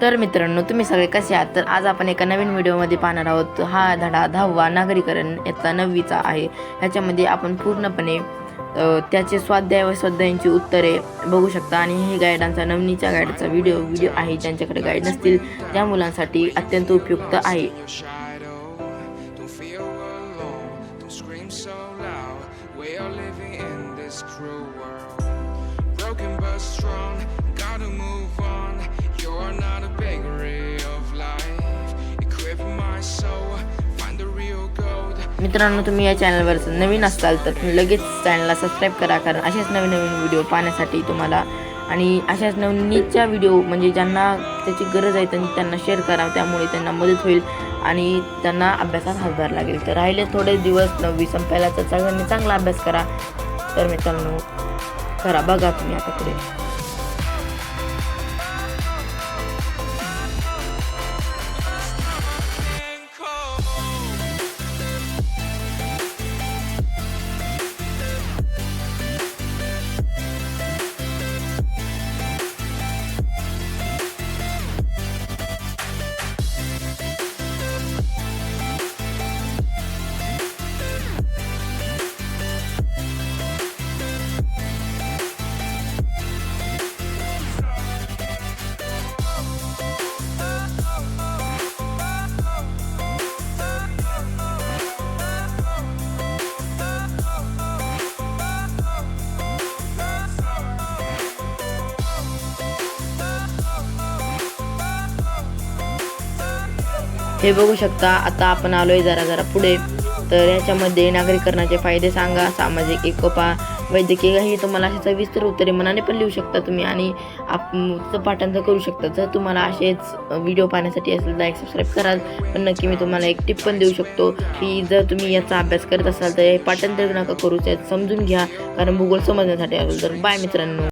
तर मित्रांनो, तुम्ही सगळे कसे आहात? तर आज आपण एका नवीन व्हिडिओमध्ये पाहणार आहोत. हा धडा 10वा नागरीकरण याचा 9वीचा आहे. ह्याच्यामध्ये आपण पूर्णपणे त्याचे स्वाध्याय व स्वाध्यायांची उत्तरे बघू शकता. आणि हे गाईडांचा 9वीच्या गाईडचा व्हिडिओ आहे. ज्यांच्याकडे गाईड नसतील त्या मुलांसाठी अत्यंत उपयुक्त आहे. मित्रांनो, तुम्ही या चॅनलवर नवीन असाल तर लगेच चॅनलला सबस्क्राईब करा, कारण असेच नवीन व्हिडिओ पाहण्यासाठी तुम्हाला. आणि अशाच नवीनच्या व्हिडिओ म्हणजे ज्यांना त्याची गरज आहे त्यांना शेअर करा, त्यामुळे त्यांना मदत होईल आणि त्यांना अभ्यासात हातभार लागेल. तर राहिले थोडे दिवस 9वी संपायला, तर सगळ्यांनी चांगला अभ्यास करा. तर मित्रांनो, करा, बघा तुम्ही आता पुढे. हे बघू शकता. आता आपण आलोय जरा पुढे. तर ह्याच्यामध्ये नागरीकरणाचे फायदे सांगा, सामाजिक एकोपा, वैद्यकीय, हे तुम्हाला असे सविस्तर उत्तरे मनाने पण लिहू शकता तुम्ही आणि पाठांतर करू शकता. जर तुम्हाला असेच व्हिडिओ पाहण्यासाठी असेल तर सबस्क्राईब कराल. पण नक्की मी तुम्हाला एक टिप पण देऊ शकतो की जर तुम्ही याचा अभ्यास करत असाल तर हे पाठांतर नका करू, त्यात समजून घ्या, कारण भूगोल समजण्यासाठी असेल तर. बाय मित्रांनो.